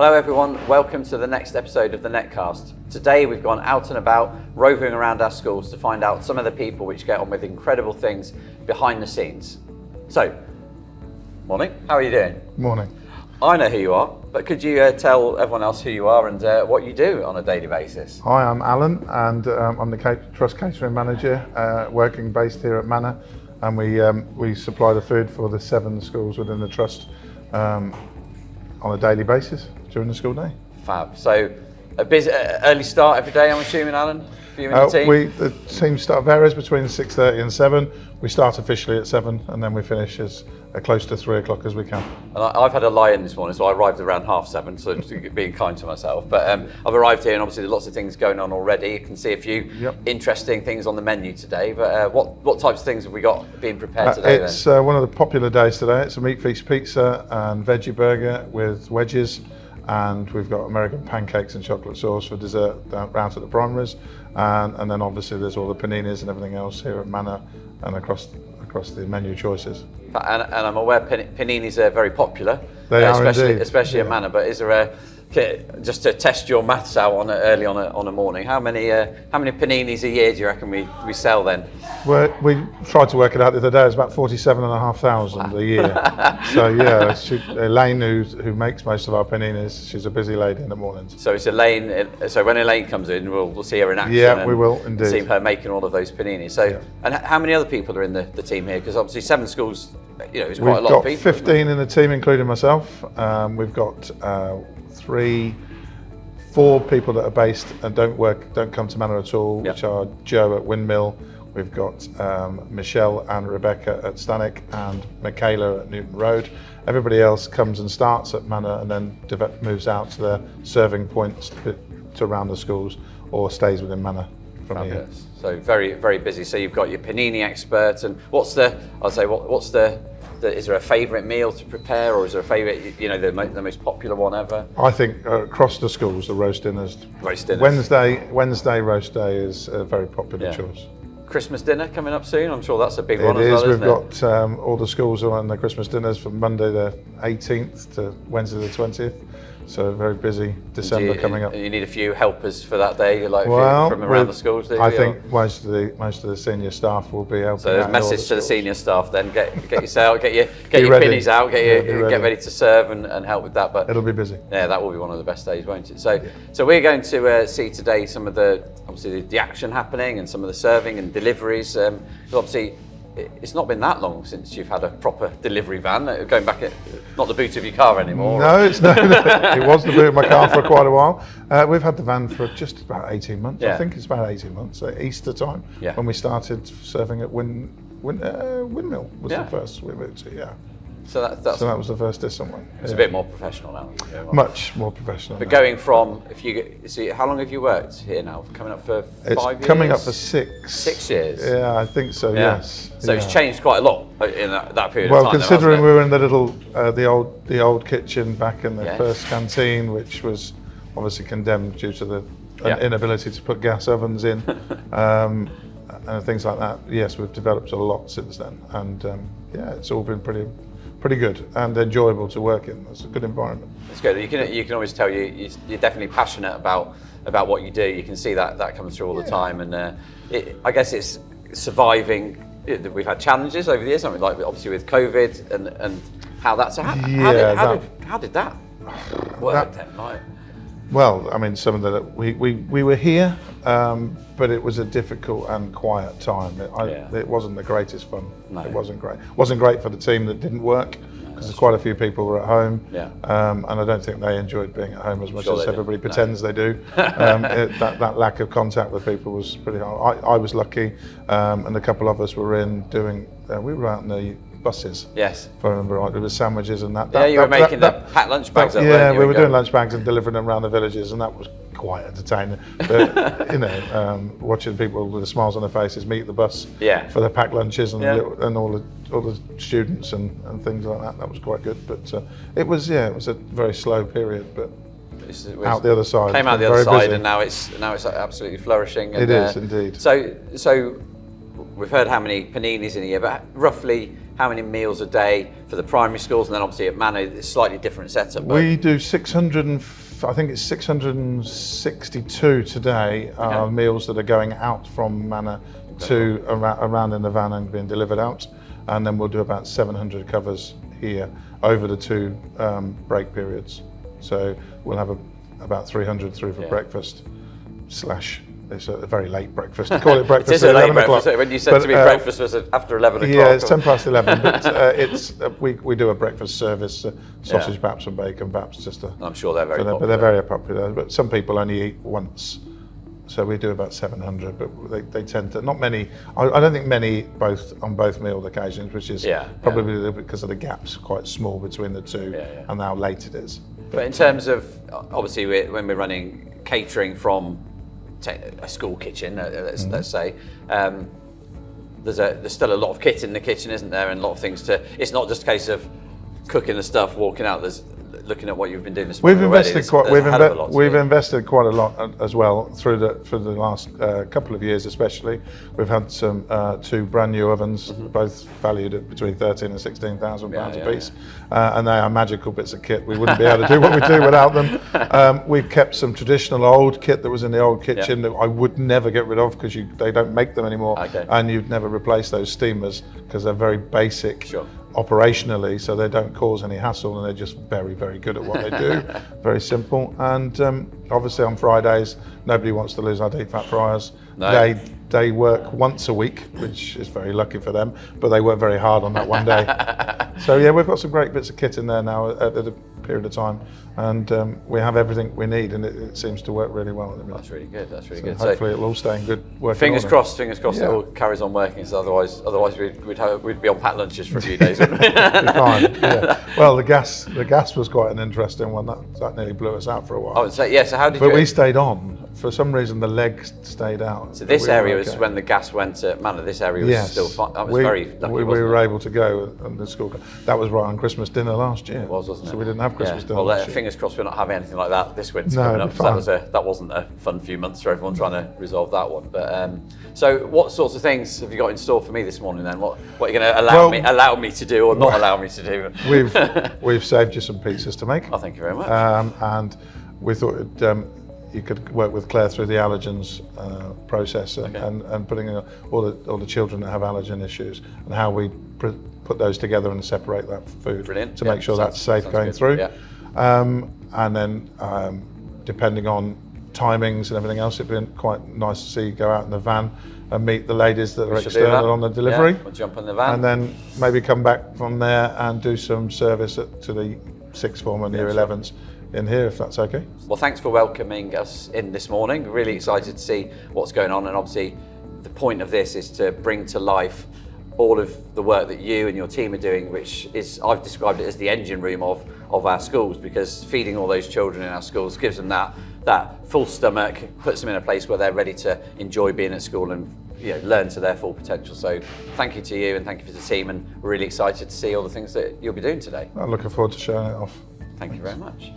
Hello everyone, welcome to the next episode of the NETCast. Today we've gone out and about, roving around our schools to find out some of the people which get on with incredible things behind the scenes. So, morning, how are you doing? Morning. I know who you are, but could you tell everyone else who you are and what you do on a daily basis? Hi, I'm Alan and I'm the Trust Catering Manager, working based here at Manor, and we supply the food for the 7 schools within the Trust on a daily basis during the school day. Fab. So a busy, early start every day, I'm assuming, Alan, for you and the team? The team start varies between 6:30 and 7. We start officially at 7 and then we finish as close to 3 o'clock as we can. And I've had a lie-in this morning, so I arrived around 7:30, so just being kind to myself. But I've arrived here and obviously there's lots of things going on already. You can see a few interesting things on the menu today, but what types of things have we got being prepared today then? It's one of the popular days today. It's a meat feast pizza and veggie burger with wedges, and we've got American pancakes and chocolate sauce for dessert round at the primaries, and then obviously there's all the paninis and everything else here at Manor and across the menu choices. And I'm aware paninis are very popular, They are indeed. especially at Manor. But is there just to test your maths out early on a morning? How many paninis a year do you reckon we sell then? Well, we tried to work it out the other day. It's about 47,500 a year. So yeah, Elaine, who makes most of our paninis, she's a busy lady in the mornings. So it's Elaine. So when Elaine comes in, we'll see her in action. Yeah, we will indeed. See her making all of those paninis. So, and how many other people are in the team here? Because obviously 7 schools, it's quite a lot of people. We've got 15 in the team, including myself. We've got 4 people that are based and don't come to Manor at all, which are Joe at Windmill. We've got Michelle and Rebecca at Stanek and Michaela at Newton Road. Everybody else comes and starts at Manor and then moves out to their serving points to around the schools or stays within Manor from here. So very, very busy. So you've got your panini expert, and what's the is there a favourite meal to prepare, or is there a favourite, the most popular one ever? I think across the schools, the roast dinners. Roast dinners. Wednesday roast day is a very popular choice. Christmas dinner coming up soon. I'm sure that's a big one as well, We've isn't got all the schools are on the Christmas dinners from Monday the 18th to Wednesday the 20th. So very busy December coming up. You need a few helpers for that day, from around the schools. I think most of the senior staff will be helping. So there's a message to the senior staff then: get yourself, get your pinnies out, get ready to serve and help with that. But it'll be busy. Yeah, that will be one of the best days, won't it? So we're going to see today some of the action happening and some of the serving and deliveries. Obviously, it's not been that long since you've had a proper delivery van. Going back at not the boot of your car anymore. No, it was the boot of my car for quite a while. We've had the van for just about 18 months. I think it's about 18 months. Easter time when we started serving at Windmill was the first we moved to. So that was the first distant one. It's a bit more professional now. Much more professional. But going from, how long have you worked here now? Coming up for 5 years? It's coming up for 6. 6 years? Yeah, I think so, yes. So it's changed quite a lot in that period of time. Well, considering we were in the old kitchen back in the first canteen, which was obviously condemned due to the inability to put gas ovens in, and things like that. Yes, we've developed a lot since then, and it's all been pretty good and enjoyable to work in. It's a good environment. It's good. You can always tell you're definitely passionate about what you do. You can see that comes through all the time, and I guess it's surviving. We've had challenges over the years, haven't we? Like obviously with COVID and how that's how did that work then? Well, I mean, some of the we were here, but it was a difficult and quiet time. It wasn't the greatest fun. No. It wasn't great. It wasn't great for the team that didn't work, because quite a few people were at home. And I don't think they enjoyed being at home as much as everybody pretends they do. That lack of contact with people was pretty hard. I was lucky, and a couple of us were doing. We were out in the buses. Yes. If I remember right, there was sandwiches and that. You were making the packed lunch bags up. Yeah, we were doing lunch bags and delivering them around the villages, and that was quite entertaining. But watching people with the smiles on their faces meet the bus for their packed lunches and all the students and things like that. That was quite good. But it was a very slow period, but. Out the other side. Came out the other side, and now it's absolutely flourishing. And, it is indeed. So we've heard how many paninis in a year, but roughly how many meals a day for the primary schools, and then obviously at Manor it's slightly different setup. We do 600 and I think it's 662 today meals that are going out from Manor to around in the van and being delivered out, and then we'll do about 700 covers here over the 2 break periods. So we'll have about 300 through for breakfast / it's a very late breakfast. They call it breakfast. It is a late breakfast. When you said to me breakfast was after 11 o'clock. Yeah, it's 10 past 11. But we do a breakfast service: sausage baps and bacon baps. I'm sure they're very popular. But they're very popular. But some people only eat once, so we do about 700. But they tend to not many. I don't think many eat on both meal occasions, which is probably because of the gaps quite small between the two and how late it is. But in terms of obviously when we're running catering from a school kitchen, let's say, there's still a lot of kit in the kitchen, isn't there, and a lot of things to. It's not just a case of cooking the stuff, walking out. There's looking at what you've been doing this morning. We've invested quite a lot as well through the last couple of years, especially. We've had some 2 brand new ovens, both valued at between £13,000 and £16,000 a piece, and they are magical bits of kit. We wouldn't be able to do what we do without them. We've kept some traditional old kit that was in the old kitchen that I would never get rid of because they don't make them anymore, and you'd never replace those steamers because they're very basic. Operationally, so they don't cause any hassle, and they're just very, very good at what they do. Very simple. And obviously on Fridays, nobody wants to lose our deep fat fryers. No. They work once a week, which is very lucky for them, but they work very hard on that one day. So yeah, we've got some great bits of kit in there now at a period of time, and we have everything we need, and it seems to work really well at the minute. That's really good. That's really good. Hopefully it'll all stay in good working Fingers order. Crossed it all carries on working. So otherwise we'd be on packed lunches for a few days, wouldn't we? Fine. Yeah. Well, the gas was quite an interesting one. That nearly blew us out for a while. Oh, so yeah. So how did you? But we stayed on. For some reason, the leg stayed out. So this area was when the gas went at Manor. This area was still fine. That was very lucky. We were able to go, and the school. That was right on Christmas dinner last year. It was, wasn't it? So we didn't have Christmas dinner. Well, fingers crossed we're not having anything like that this winter coming up. That wasn't a fun few months for everyone trying to resolve that one. But so, what sorts of things have you got in store for me this morning? Then, what are you going to allow me to do or not allow me to do? We've saved you some pizzas to make. Oh, thank you very much. And we thought you could work with Claire through the allergens process and putting in all the children that have allergen issues and how we put those together and separate that food to make sure that's safe going through. Yeah. And then depending on timings and everything else, it'd been quite nice to see you go out in the van and meet the ladies that are external on the delivery. We'll jump in the van. And then maybe come back from there and do some service to the sixth form and year 11s. In here, if that's okay. Well, thanks for welcoming us in this morning. Really excited to see what's going on, and obviously the point of this is to bring to life all of the work that you and your team are doing, which is, I've described it as the engine room of our schools, because feeding all those children in our schools gives them that full stomach, puts them in a place where they're ready to enjoy being at school and learn to their full potential. So thank you to you and thank you for the team, and we're really excited to see all the things that you'll be doing today. I'm looking forward to showing it off. Thank you very much.